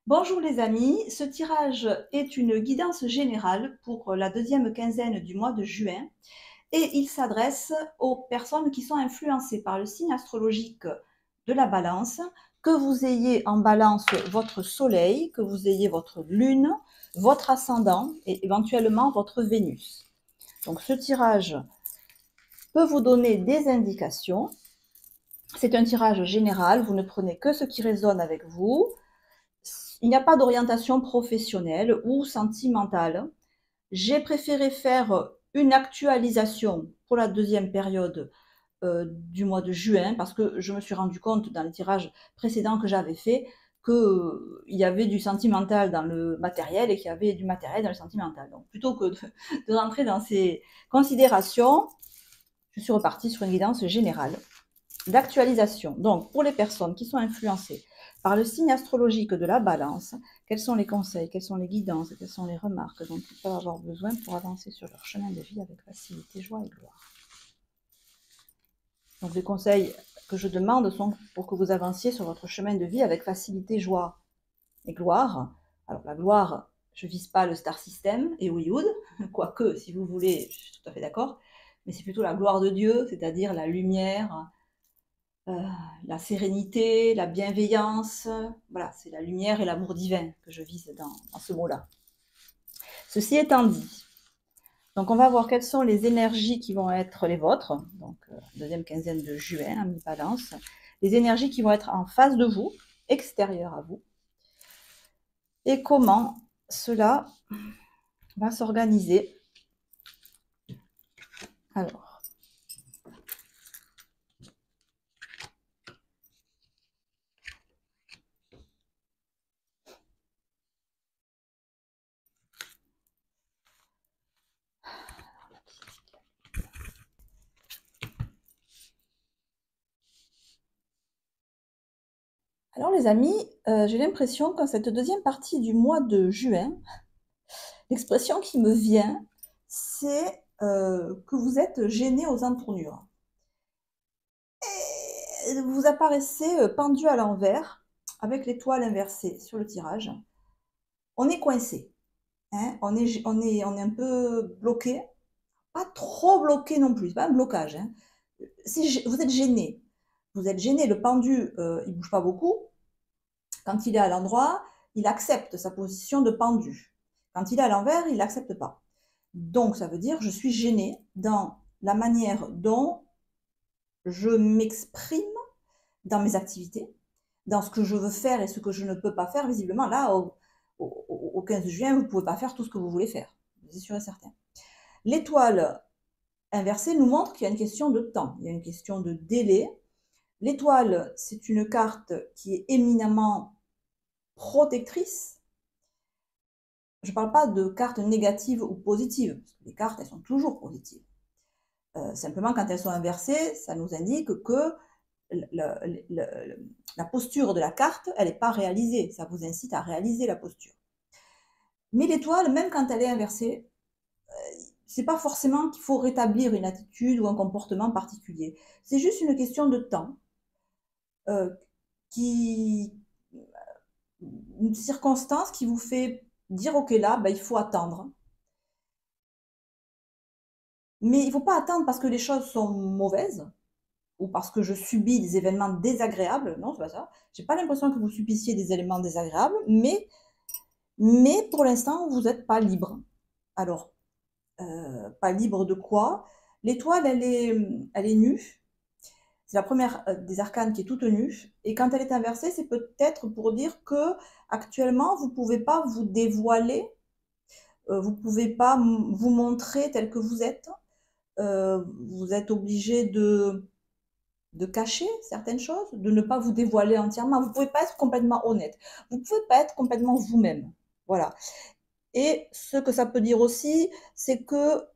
Bonjour les amis, ce tirage est une guidance générale pour la deuxième quinzaine du mois de juin et il s'adresse aux personnes qui sont influencées par le signe astrologique de la balance, que vous ayez en balance votre soleil, que vous ayez votre lune, votre ascendant et éventuellement votre Vénus. Donc ce tirage peut vous donner des indications. C'est un tirage général, vous ne prenez que ce qui résonne avec vous. Il n'y a pas d'orientation professionnelle ou sentimentale. J'ai préféré faire une actualisation pour la deuxième période du mois de juin parce que je me suis rendu compte dans le tirage précédent que j'avais fait qu'il y avait du sentimental dans le matériel et qu'il y avait du matériel dans le sentimental. Donc plutôt que de rentrer dans ces considérations, je suis repartie sur une guidance générale d'actualisation. Donc, pour les personnes qui sont influencées par le signe astrologique de la balance, quels sont les conseils, quelles sont les guidances, quelles sont les remarques dont ils peuvent avoir besoin pour avancer sur leur chemin de vie avec facilité, joie et gloire. Donc, les conseils que je demande sont pour que vous avanciez sur votre chemin de vie avec facilité, joie et gloire. Alors, la gloire, je ne vise pas le star system et Hollywood, quoique, si vous voulez, je suis tout à fait d'accord, mais c'est plutôt la gloire de Dieu, c'est-à-dire la lumière, la sérénité, la bienveillance. Voilà, c'est la lumière et l'amour divin que je vise dans ce mot-là. Ceci étant dit, donc on va voir quelles sont les énergies qui vont être les vôtres, donc deuxième quinzaine de juin, à mi-balance, les énergies qui vont être en face de vous, extérieures à vous, et comment cela va s'organiser. Alors, alors les amis, j'ai l'impression qu'en cette deuxième partie du mois de juin, l'expression qui me vient, c'est que vous êtes gêné aux entournures. Et vous apparaissez pendu à l'envers, avec l'étoile inversée sur le tirage. On est coincé, hein, on est un peu bloqué, pas trop bloqué non plus, pas un blocage. Hein. Vous êtes gêné. Vous êtes gêné, le pendu, il bouge pas beaucoup. Quand il est à l'endroit, il accepte sa position de pendu. Quand il est à l'envers, il l'accepte pas. Donc, ça veut dire je suis gêné dans la manière dont je m'exprime dans mes activités, dans ce que je veux faire et ce que je ne peux pas faire. Visiblement, là, au 15 juin, vous ne pouvez pas faire tout ce que vous voulez faire. C'est sûr et certain. L'étoile inversée nous montre qu'il y a une question de temps, il y a une question de délai. L'étoile, c'est une carte qui est éminemment protectrice. Je ne parle pas de cartes négatives ou positives, parce que les cartes, elles sont toujours positives. Simplement, quand elles sont inversées, ça nous indique que la posture de la carte, elle n'est pas réalisée. Ça vous incite à réaliser la posture. Mais l'étoile, même quand elle est inversée, c'est pas forcément qu'il faut rétablir une attitude ou un comportement particulier. C'est juste une question de temps, euh, qui, une circonstance qui vous fait dire ok là, ben, il faut attendre. Mais il ne faut pas attendre parce que les choses sont mauvaises ou parce que je subis des événements désagréables. Non, c'est pas ça. J'ai pas l'impression que vous subissiez des éléments désagréables, mais pour l'instant, vous n'êtes pas libre. Alors, pas libre de quoi? L'étoile, elle est nue. C'est la première des arcanes qui est toute nue. Et quand elle est inversée, c'est peut-être pour dire que actuellement, vous ne pouvez pas vous dévoiler, vous ne pouvez pas vous montrer tel que vous êtes. Vous êtes obligé de cacher certaines choses, de ne pas vous dévoiler entièrement. Vous ne pouvez pas être complètement honnête. Vous ne pouvez pas être complètement vous-même. Voilà. Et ce que ça peut dire aussi, c'est que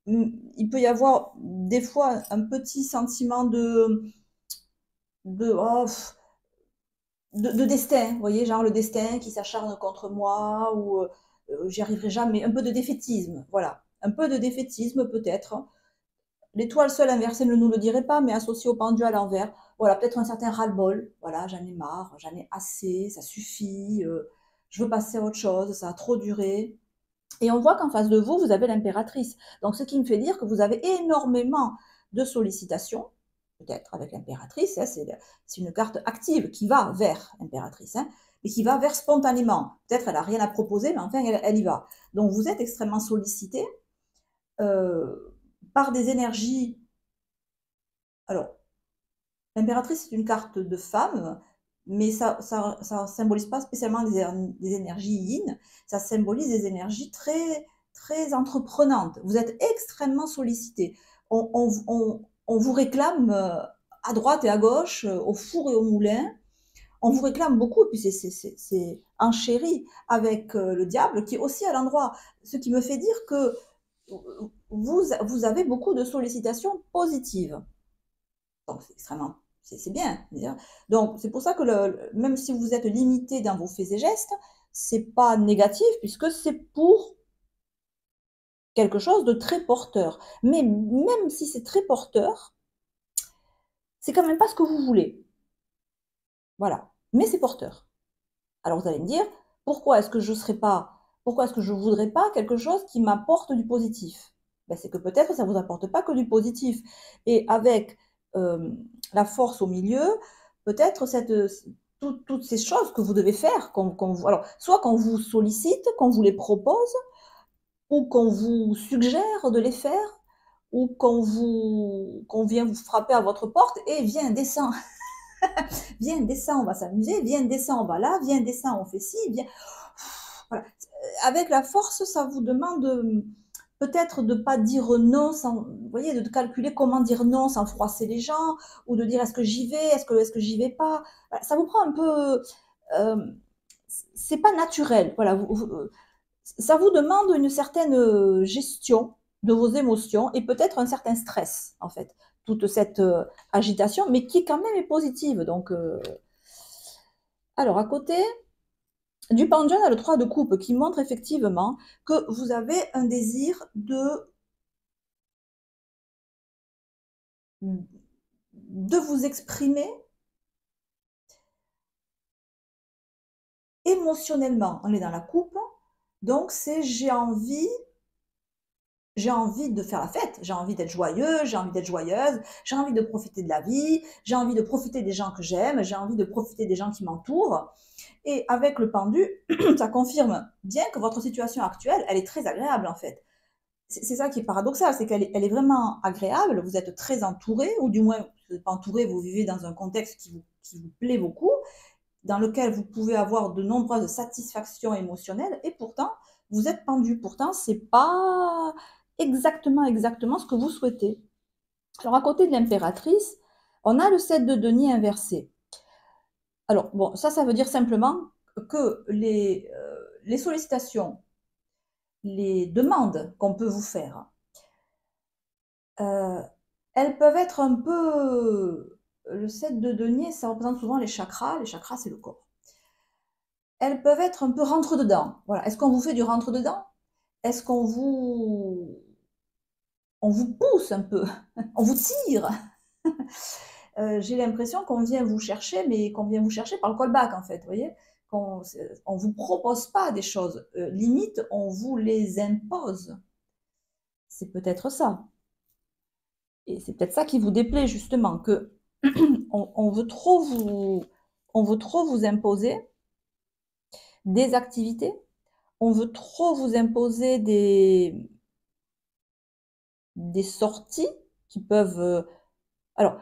il peut y avoir des fois un petit sentiment de, oh, de destin, vous voyez, genre le destin qui s'acharne contre moi ou j'y arriverai jamais, un peu de défaitisme, voilà, un peu de défaitisme peut-être. L'étoile seule inversée ne nous le dirait pas, mais associée au pendu à l'envers, voilà, peut-être un certain ras-le-bol, voilà, j'en ai marre, j'en ai assez, ça suffit, je veux passer à autre chose, ça a trop duré. Et on voit qu'en face de vous, vous avez l'impératrice. Donc, ce qui me fait dire que vous avez énormément de sollicitations, peut-être avec l'impératrice, hein, c'est une carte active qui va vers l'impératrice, hein, et qui va vers spontanément. Peut-être elle n'a rien à proposer, mais enfin, elle y va. Donc, vous êtes extrêmement sollicité par des énergies. Alors, l'impératrice, c'est une carte de femme, mais ça symbolise pas spécialement des énergies yin, ça symbolise des énergies très, très entreprenantes. Vous êtes extrêmement sollicité. On vous réclame à droite et à gauche, au four et au moulin. On vous réclame beaucoup, et puis c'est enchéri avec le diable qui est aussi à l'endroit. Ce qui me fait dire que vous avez beaucoup de sollicitations positives. Donc, c'est extrêmement, c'est bien. Donc, c'est pour ça que même si vous êtes limité dans vos faits et gestes, c'est pas négatif puisque c'est pour quelque chose de très porteur. Mais même si c'est très porteur, c'est quand même pas ce que vous voulez. Voilà. Mais c'est porteur. Alors, vous allez me dire, pourquoi est-ce que je voudrais pas quelque chose qui m'apporte du positif? Ben, c'est que peut-être ça vous apporte pas que du positif. Et avec la force au milieu, peut-être toutes ces choses que vous devez faire, alors, soit qu'on vous sollicite, qu'on vous les propose, ou qu'on vous suggère de les faire, ou qu'on vient vous frapper à votre porte et viens, descends, viens, descends, on va s'amuser, viens, descends, on va là, viens, descends, on fait ci, viens. Voilà. Avec la force, ça vous demande peut-être de ne pas dire non, vous voyez, de calculer comment dire non sans froisser les gens, ou de dire est-ce que j'y vais, est-ce que j'y vais pas. Voilà, ça vous prend un peu. C'est pas naturel. Voilà, ça vous demande une certaine gestion de vos émotions et peut-être un certain stress, en fait, toute cette agitation, mais qui quand même est positive. Donc, alors, à côté du pendule, on a le 3 de coupe qui montre effectivement que vous avez un désir de vous exprimer émotionnellement. On est dans la coupe, donc c'est j'ai envie de faire la fête, j'ai envie d'être joyeux, j'ai envie d'être joyeuse, j'ai envie de profiter de la vie, j'ai envie de profiter des gens que j'aime, j'ai envie de profiter des gens qui m'entourent. Et avec le pendu, ça confirme bien que votre situation actuelle, elle est très agréable en fait. C'est ça qui est paradoxal, c'est qu'elle est vraiment agréable, vous êtes très entouré, ou du moins, vous n'êtes pas entouré, vous vivez dans un contexte qui vous plaît beaucoup, dans lequel vous pouvez avoir de nombreuses satisfactions émotionnelles, et pourtant, vous êtes pendu. Pourtant, c'est pas exactement ce que vous souhaitez. Alors, à côté de l'impératrice, on a le 7 de denier inversé. Alors, bon, ça veut dire simplement que les sollicitations, les demandes qu'on peut vous faire, elles peuvent être un peu. Le 7 de denier, ça représente souvent les chakras. Les chakras, c'est le corps. Elles peuvent être un peu rentre-dedans. Voilà. Est-ce qu'on vous fait du rentre-dedans? Est-ce on vous pousse un peu? On vous tire? J'ai l'impression qu'on vient vous chercher, mais qu'on vient vous chercher par le callback, en fait. Vous voyez? On ne vous propose pas des choses. Limite, on vous les impose. C'est peut-être ça. Et c'est peut-être ça qui vous déplaît, justement, que on veut trop vous imposer des activités, on veut trop vous imposer des sorties qui peuvent. Alors,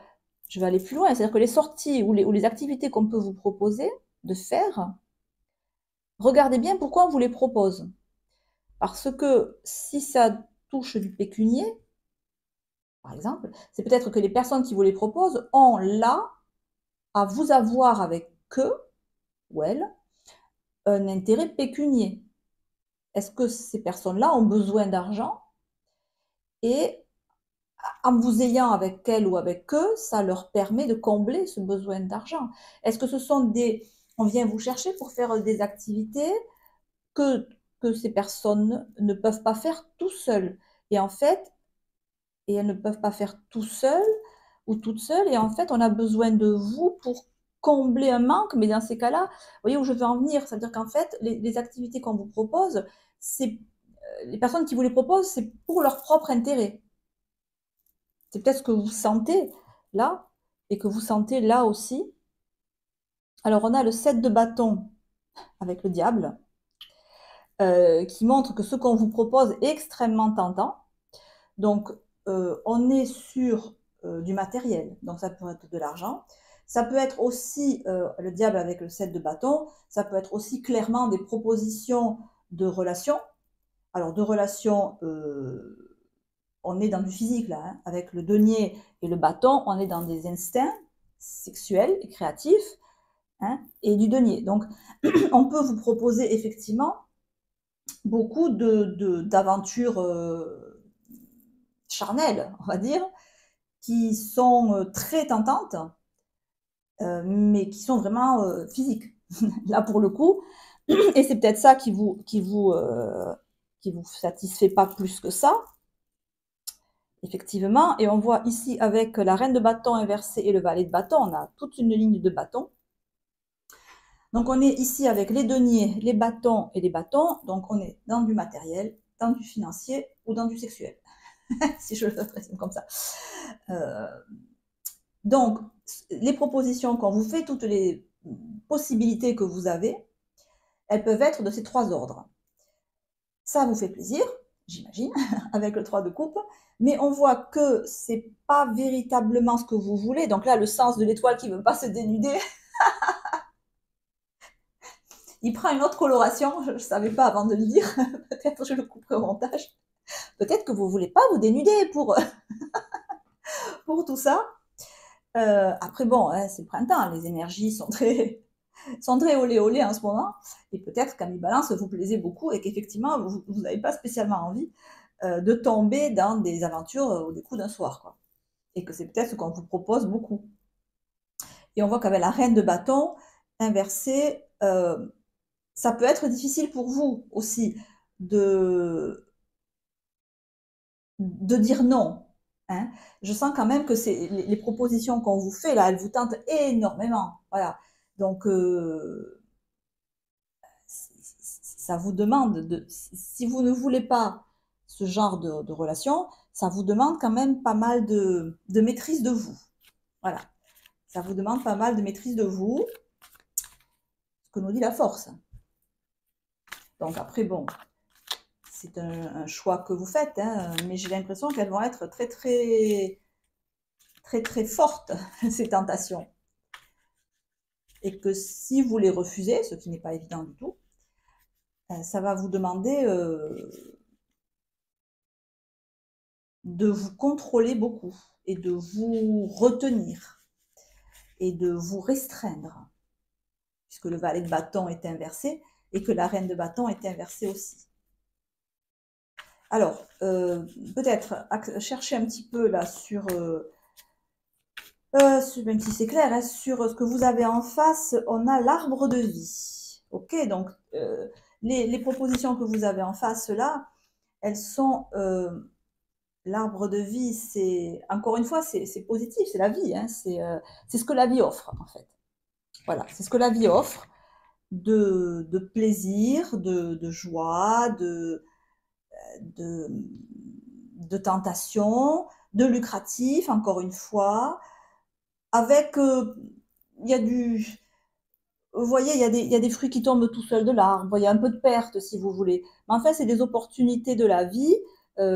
je vais aller plus loin, c'est-à-dire que les sorties ou les activités qu'on peut vous proposer de faire, regardez bien pourquoi on vous les propose. Parce que si ça touche du pécunier, par exemple, c'est peut-être que les personnes qui vous les proposent ont là à vous avoir avec eux ou elles un intérêt pécunier. Est-ce que ces personnes-là ont besoin d'argent et en vous ayant avec elles ou avec eux, ça leur permet de combler ce besoin d'argent? Est-ce que ce sont on vient vous chercher pour faire des activités que, que ces personnes ne peuvent pas faire tout seules? Et en fait, elles ne peuvent pas faire tout seules ou toutes seules, et en fait, on a besoin de vous combler un manque, mais dans ces cas-là, vous voyez où je veux en venir, c'est-à-dire qu'en fait, les activités qu'on vous propose, c'est les personnes qui vous les proposent, c'est pour leur propre intérêt. C'est peut-être ce que vous sentez là, et que vous sentez là aussi. Alors, on a le 7 de bâton avec le diable, qui montre que ce qu'on vous propose est extrêmement tentant. Donc, on est sur du matériel, donc ça peut être de l'argent. Ça peut être aussi, le diable avec le 7 de bâton, ça peut être aussi clairement des propositions de relations. Alors, de relations, on est dans du physique là, hein. Avec le denier et le bâton, on est dans des instincts sexuels et créatifs, hein, et du denier. Donc, on peut vous proposer effectivement beaucoup d'aventures charnelles, on va dire, qui sont très tentantes, mais qui sont vraiment physiques, là pour le coup. Et c'est peut-être ça qui vous satisfait pas plus que ça, effectivement. Et on voit ici avec la reine de bâton inversée et le valet de bâton, on a toute une ligne de bâtons. Donc on est ici avec les deniers, les bâtons et les bâtons. Donc on est dans du matériel, dans du financier ou dans du sexuel, si je le précise comme ça. Donc les propositions qu'on vous fait, toutes les possibilités que vous avez, elles peuvent être de ces trois ordres. Ça vous fait plaisir, j'imagine, avec le 3 de coupe, mais on voit que c'est pas véritablement ce que vous voulez. Donc là, le sens de l'étoile qui ne veut pas se dénuder, il prend une autre coloration, je ne savais pas avant de le dire, peut-être je le couperai au montage. Peut-être que vous ne voulez pas vous dénuder pour tout ça. Après, bon, hein, c'est le printemps, les énergies sont très olé olé en ce moment, et peut-être qu'à mi-balance, vous plaisez beaucoup et qu'effectivement, vous n'avez pas spécialement envie de tomber dans des aventures au découp d'un soir, quoi. Et que c'est peut-être ce qu'on vous propose beaucoup. Et on voit qu'avec la reine de bâton inversée, ça peut être difficile pour vous aussi de, de dire non. Hein. Je sens quand même que les propositions qu'on vous fait, là, elles vous tentent énormément. Voilà. Donc, ça vous demande, si vous ne voulez pas ce genre de relation, ça vous demande quand même pas mal de maîtrise de vous. Voilà. Ça vous demande pas mal de maîtrise de vous, ce que nous dit la force. Donc après, bon, c'est un choix que vous faites, hein, mais j'ai l'impression qu'elles vont être très, très, très, très fortes, ces tentations. Et que si vous les refusez, ce qui n'est pas évident du tout, ça va vous demander de vous contrôler beaucoup et de vous retenir et de vous restreindre, puisque le valet de bâton est inversé et que la reine de bâton est inversée aussi. Alors, peut-être chercher un petit peu là sur, même si c'est clair, hein, sur ce que vous avez en face, on a l'arbre de vie. Ok, donc les propositions que vous avez en face là, elles sont l'arbre de vie, c'est encore une fois, c'est positif, c'est la vie, hein, c'est ce que la vie offre en fait. Voilà, c'est ce que la vie offre de plaisir, de joie, de tentation, de lucratif, encore une fois, avec, il y a du, vous voyez, il y a des fruits qui tombent tout seuls de l'arbre, il y a un peu de perte si vous voulez. Mais en fait, c'est des opportunités de la vie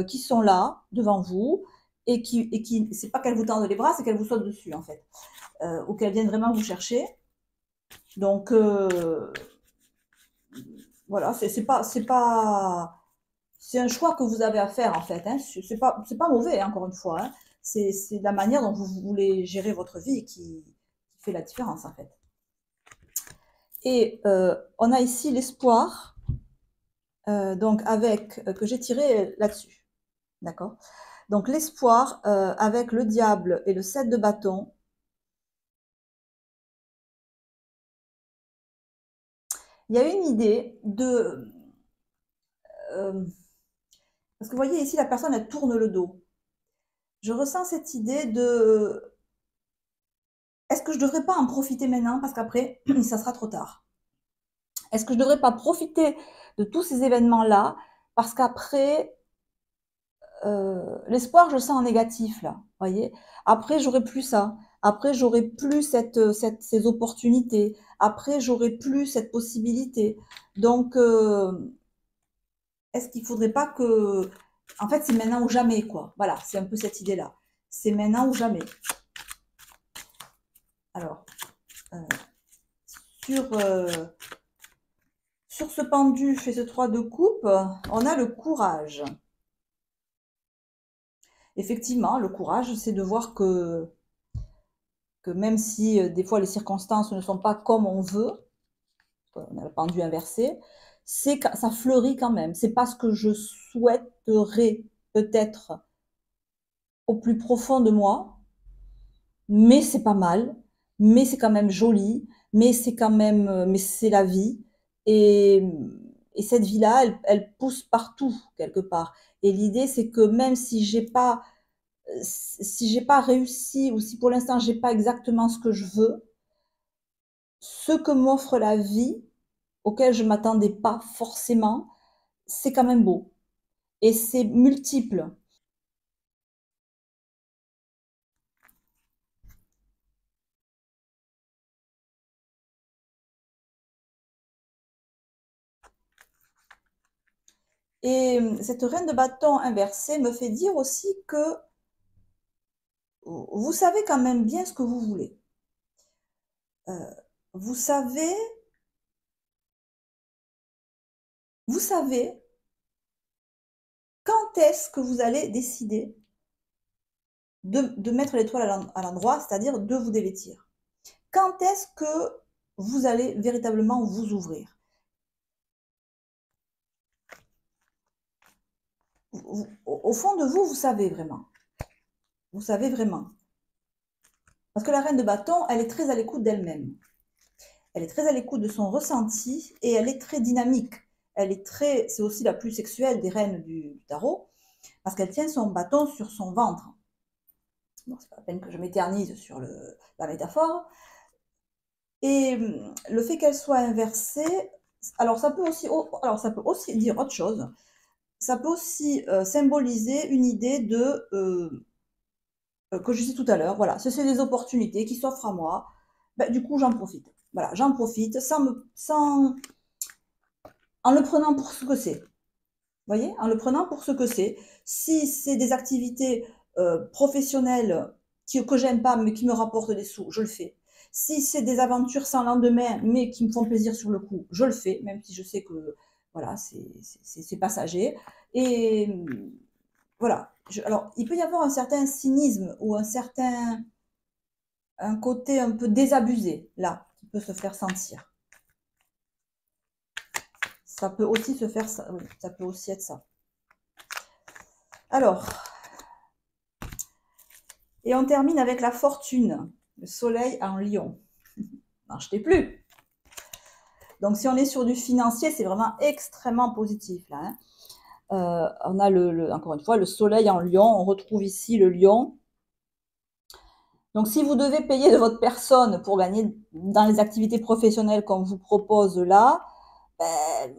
qui sont là, devant vous, et qui c'est pas qu'elles vous tendent les bras, c'est qu'elles vous sautent dessus, en fait, ou qu'elles viennent vraiment vous chercher. Donc, voilà, c'est un choix que vous avez à faire, en fait. Hein. C'est pas mauvais, hein, encore une fois. Hein. C'est la manière dont vous voulez gérer votre vie qui fait la différence, en fait. Et on a ici l'espoir, donc avec que j'ai tiré là-dessus, d'accord. Donc l'espoir avec le diable et le 7 de bâton. Il y a une idée de parce que vous voyez ici la personne elle tourne le dos. Je ressens cette idée de est-ce que je ne devrais pas en profiter maintenant parce qu'après, ça sera trop tard? Est-ce que je ne devrais pas profiter de tous ces événements-là parce qu'après, l'espoir, je le sens en négatif, là, voyez? Après, j'aurai plus ça. Après, j'aurai plus ces opportunités. Après, j'aurai plus cette possibilité. Donc, est-ce qu'il faudrait pas que... En fait, c'est maintenant ou jamais, quoi. Voilà, c'est un peu cette idée-là. C'est maintenant ou jamais. Alors, euh, sur, euh, sur ce pendu et ce 3 de coupe, on a le courage. Effectivement, le courage, c'est de voir que même si des fois les circonstances ne sont pas comme on veut, on a le pendu inversé, ça fleurit quand même. C'est pas ce que je souhaiterais peut-être au plus profond de moi, mais c'est pas mal, mais c'est quand même joli, mais c'est quand même, mais c'est la vie. Et, et cette vie-là, elle pousse partout quelque part. Et l'idée, c'est que même si j'ai pas réussi ou si pour l'instant j'ai pas exactement ce que je veux, ce que m'offre la vie, auquel je m'attendais pas forcément, c'est quand même beau. Et c'est multiple. Et cette reine de bâton inversée me fait dire aussi que vous savez quand même bien ce que vous voulez. Euh, vous savez, vous savez quand est-ce que vous allez décider de mettre l'étoile à l'endroit, c'est-à-dire de vous dévêtir. Quand est-ce que vous allez véritablement vous ouvrir? Au fond de vous, vous savez vraiment. Vous savez vraiment. Parce que la reine de bâton, elle est très à l'écoute d'elle-même. Elle est très à l'écoute de son ressenti et elle est très dynamique. C'est aussi la plus sexuelle des reines du tarot parce qu'elle tient son bâton sur son ventre. Bon, c'est pas la peine que je m'éternise sur la métaphore. Et le fait qu'elle soit inversée, alors ça peut aussi dire autre chose. Ça peut aussi symboliser une idée que je disais tout à l'heure. Voilà, c'est des opportunités qui s'offrent à moi. Ben, du coup, j'en profite. Voilà, j'en profite en le prenant pour ce que c'est. Vous voyez, en le prenant pour ce que c'est. Si c'est des activités professionnelles que j'aime pas, mais qui me rapportent des sous, je le fais. Si c'est des aventures sans lendemain, mais qui me font plaisir sur le coup, je le fais, même si je sais que voilà, c'est passager. Et voilà. Alors, il peut y avoir un certain cynisme ou un côté un peu désabusé là qui peut se faire sentir. Ça peut aussi se faire ça, oui, ça peut aussi être ça. Alors, et on termine avec la fortune, le soleil en lion. N'achetez plus. Donc, si on est sur du financier, c'est vraiment extrêmement positif là. Hein. On a encore une fois le soleil en lion. On retrouve ici le lion. Donc, si vous devez payer de votre personne pour gagner dans les activités professionnelles qu'on vous propose là, ben,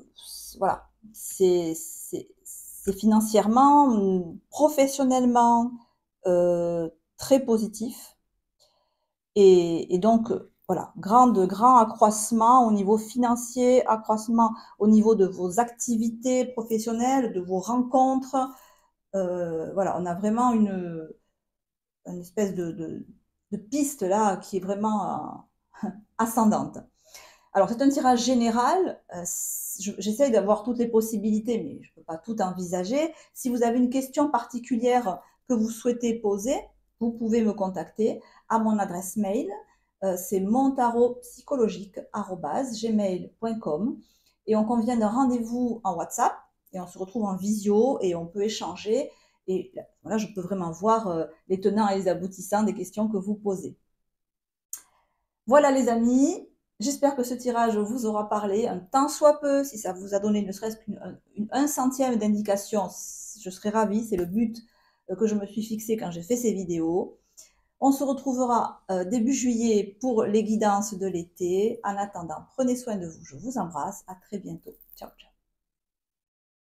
voilà, c'est financièrement, professionnellement très positif. Et donc, voilà, grand accroissement au niveau financier, accroissement au niveau de vos activités professionnelles, de vos rencontres. Voilà, on a vraiment une espèce de piste là qui est vraiment ascendante. Alors, c'est un tirage général. J'essaye d'avoir toutes les possibilités, mais je ne peux pas tout envisager. Si vous avez une question particulière que vous souhaitez poser, vous pouvez me contacter à mon adresse mail. C'est montarotpsychologique@gmail.com et on convient d'un rendez-vous en WhatsApp et on se retrouve en visio et on peut échanger. Et là, je peux vraiment voir les tenants et les aboutissants des questions que vous posez. Voilà les amis, j'espère que ce tirage vous aura parlé, un tant soit peu, si ça vous a donné ne serait-ce qu'un centième d'indication, je serais ravie, c'est le but que je me suis fixé quand j'ai fait ces vidéos. On se retrouvera début juillet pour les guidances de l'été. En attendant, prenez soin de vous. Je vous embrasse. À très bientôt. Ciao, ciao.